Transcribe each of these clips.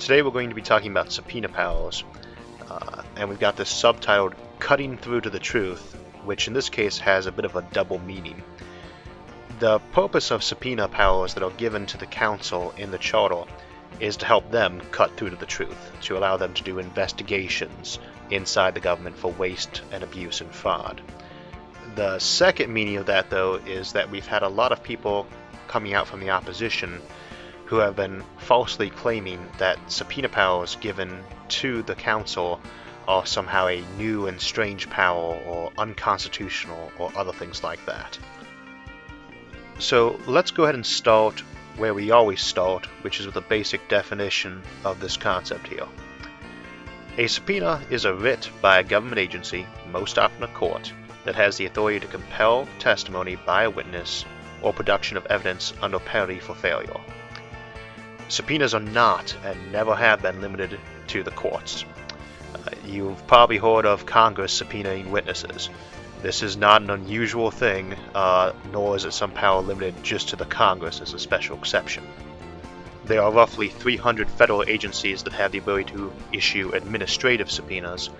Today we're going to be talking about subpoena powers, and we've got this subtitled Cutting Through to the Truth, which in this case has a bit of a double meaning. The purpose of subpoena powers that are given to the council in the charter is to help them cut through to the truth, to allow them to do investigations inside the government for waste and abuse and fraud. The second meaning of that, though, is that we've had a lot of people coming out from the opposition who have been falsely claiming that subpoena powers given to the council are somehow a new and strange power or unconstitutional or other things like that. So let's go ahead and start where we always start, which is with a basic definition of this concept here. A subpoena is a writ by a government agency, most often a court, that has the authority to compel testimony by a witness or production of evidence under penalty for failure. Subpoenas are not and never have been limited to the courts. You've probably heard of Congress subpoenaing witnesses. This is not an unusual thing, nor is it somehow limited just to the Congress as a special exception. There are roughly 300 federal agencies that have the ability to issue administrative subpoenas,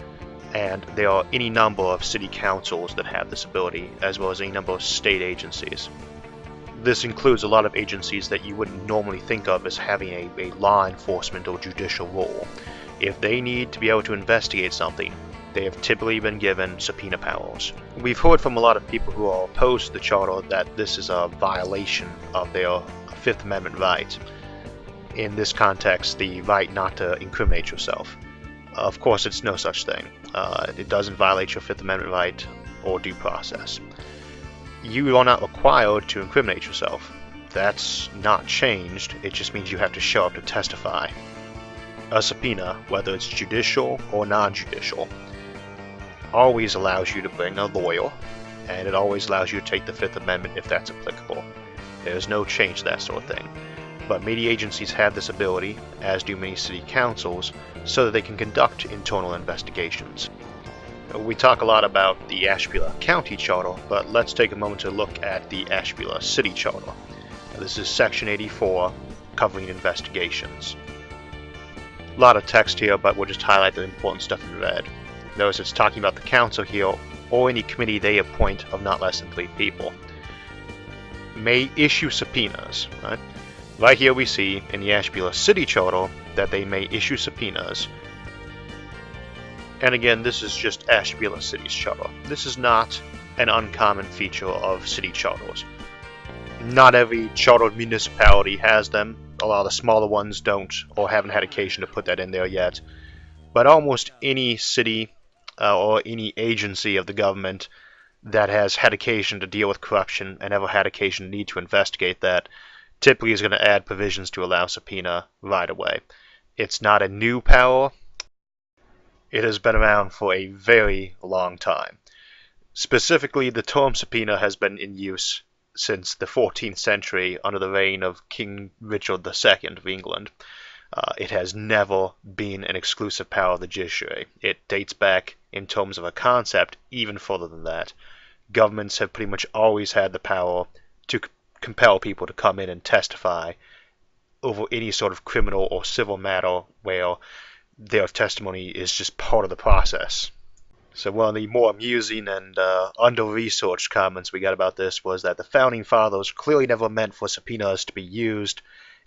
and there are any number of city councils that have this ability, as well as any number of state agencies. This includes a lot of agencies that you wouldn't normally think of as having a law enforcement or judicial role. If they need to be able to investigate something, they have typically been given subpoena powers. We've heard from a lot of people who are opposed to the charter that this is a violation of their Fifth Amendment right. In this context, the right not to incriminate yourself. Of course, it's no such thing. It doesn't violate your Fifth Amendment right or due process. You are not required to incriminate yourself. That's not changed, it just means you have to show up to testify. A subpoena, whether it's judicial or non-judicial, always allows you to bring a lawyer, and it always allows you to take the Fifth Amendment if that's applicable. There's no change to that sort of thing. But many agencies have this ability, as do many city councils, so that they can conduct internal investigations. We talk a lot about the Ashtabula County Charter, but let's take a moment to look at the Ashtabula City Charter. This is Section 84, covering investigations. A lot of text here, but we'll just highlight the important stuff in red. Notice it's talking about the council here, or any committee they appoint of not less than 3 people. May issue subpoenas. Right here we see in the Ashtabula City Charter that they may issue subpoenas. And again, this is just Ashtabula City's charter. This is not an uncommon feature of city charters. Not every chartered municipality has them. A lot of the smaller ones don't, or haven't had occasion to put that in there yet. But almost any city or any agency of the government that has had occasion to deal with corruption and ever had occasion to need to investigate that typically is going to add provisions to allow subpoena right away. It's not a new power. It has been around for a very long time. Specifically, the term subpoena has been in use since the 14th century under the reign of King Richard II of England. It has never been an exclusive power of the judiciary. It dates back, in terms of a concept, even further than that. Governments have pretty much always had the power to compel people to come in and testify over any sort of criminal or civil matter where their testimony is just part of the process. So one of the more amusing and under-researched comments we got about this was that the Founding Fathers clearly never meant for subpoenas to be used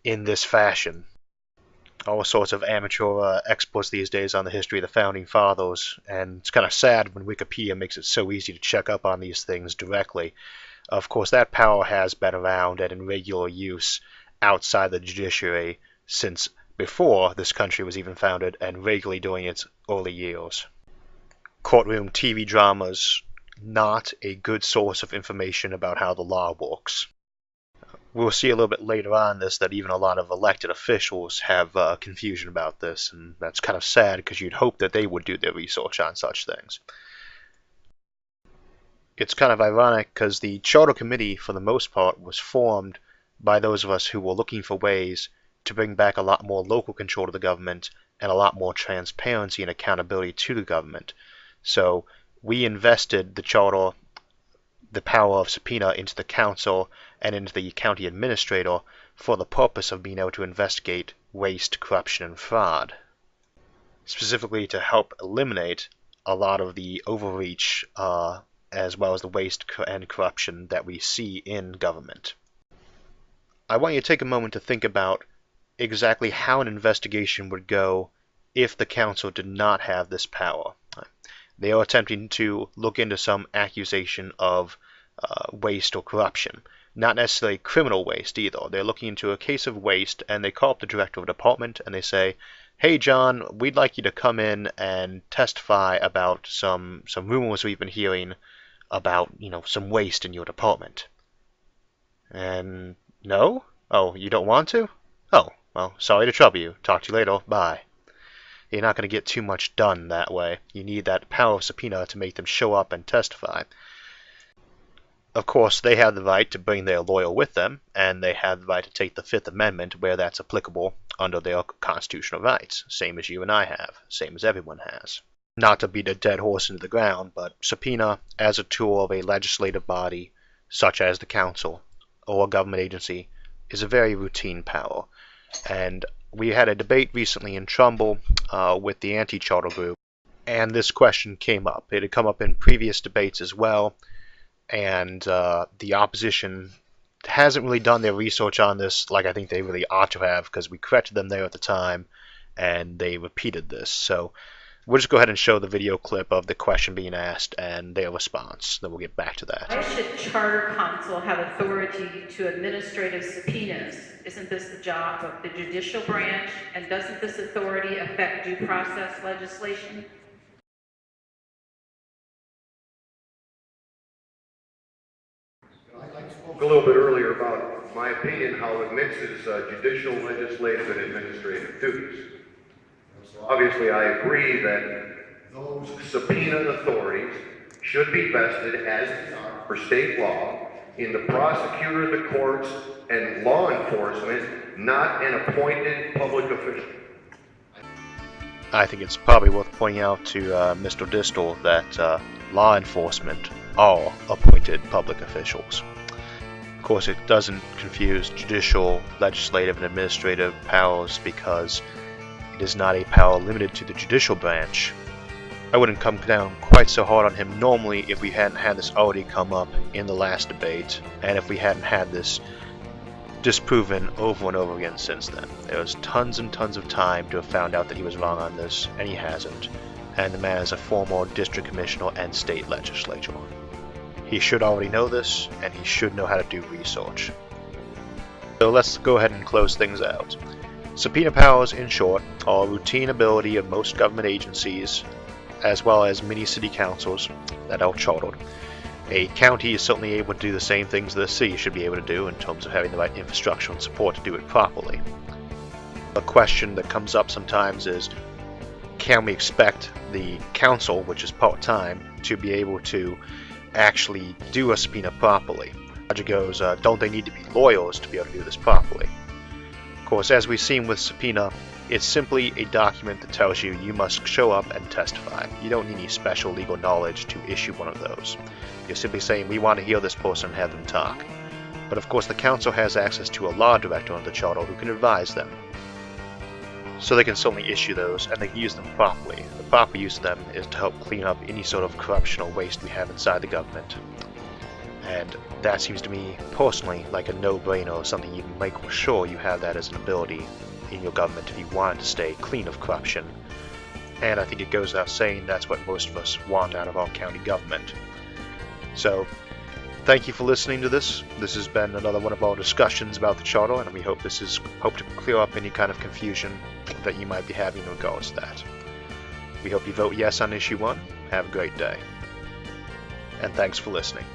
in this fashion. All sorts of amateur experts these days on the history of the Founding Fathers, and it's kind of sad when Wikipedia makes it so easy to check up on these things directly. Of course, that power has been around and in regular use outside the judiciary since before this country was even founded and regularly during its early years. Courtroom TV dramas, not a good source of information about how the law works. We'll see a little bit later on this that even a lot of elected officials have confusion about this, and that's kind of sad because you'd hope that they would do their research on such things. It's kind of ironic because the Charter Committee, for the most part, was formed by those of us who were looking for ways to bring back a lot more local control to the government and a lot more transparency and accountability to the government. So we invested the charter the power of subpoena into the council and into the county administrator for the purpose of being able to investigate waste, corruption, and fraud, specifically to help eliminate a lot of the overreach as well as the waste and corruption that we see in government. I want you to take a moment to think about exactly how an investigation would go if the council did not have this power. They are attempting to look into some accusation of waste or corruption. Not necessarily criminal waste either. They're looking into a case of waste, and they call up the director of a department and they say, "Hey John, we'd like you to come in and testify about some rumors we've been hearing about, some waste in your department." And no? Oh, you don't want to? Oh, well, sorry to trouble you. Talk to you later. Bye. You're not going to get too much done that way. You need that power of subpoena to make them show up and testify. Of course, they have the right to bring their lawyer with them, and they have the right to take the Fifth Amendment where that's applicable under their constitutional rights, same as you and I have, same as everyone has. Not to beat a dead horse into the ground, but subpoena as a tool of a legislative body, such as the council or a government agency, is a very routine power. And we had a debate recently in Trumbull with the anti-charter group, and this question came up. It had come up in previous debates as well, and the opposition hasn't really done their research on this like I think they really ought to have, because we corrected them there at the time, and they repeated this. So we'll just go ahead and show the video clip of the question being asked and their response. Then we'll get back to that. Why should Charter Council have authority to administrative subpoenas? Isn't this the job of the judicial branch? And doesn't this authority affect due process legislation? I spoke a little bit earlier about my opinion how it mixes judicial, legislative, and administrative duties. So obviously I agree that those subpoena authorities should be vested, as they are for state law, in the prosecutor, the courts, and law enforcement, not an appointed public official. I think it's probably worth pointing out to Mr. Distel that law enforcement are appointed public officials. Of course, it doesn't confuse judicial, legislative, and administrative powers, because it is not a power limited to the judicial branch. I wouldn't come down quite so hard on him normally if we hadn't had this already come up in the last debate, and if we hadn't had this disproven over and over again since then. There was tons and tons of time to have found out that he was wrong on this, and he hasn't. And the man is a former district commissioner and state legislator. He should already know this, and he should know how to do research. So let's go ahead and close things out. Subpoena powers, in short, are a routine ability of most government agencies, as well as many city councils that are chartered. A county is certainly able to do the same things the city should be able to do in terms of having the right infrastructure and support to do it properly. A question that comes up sometimes is, can we expect the council, which is part-time, to be able to actually do a subpoena properly? Logic goes, don't they need to be lawyers to be able to do this properly? Of course, as we've seen with subpoena, it's simply a document that tells you you must show up and testify. You don't need any special legal knowledge to issue one of those. You're simply saying, we want to hear this person and have them talk. But of course the council has access to a law director under the charter who can advise them. So they can certainly issue those, and they can use them properly. The proper use of them is to help clean up any sort of corruption or waste we have inside the government. And that seems to me, personally, like a no-brainer, something you can make sure you have that as an ability in your government if you want to stay clean of corruption. And I think it goes without saying that's what most of us want out of our county government. So, thank you for listening to this. This has been another one of our discussions about the charter, and we hope to clear up any kind of confusion that you might be having in regards to that. We hope you vote yes on issue 1. Have a great day. And thanks for listening.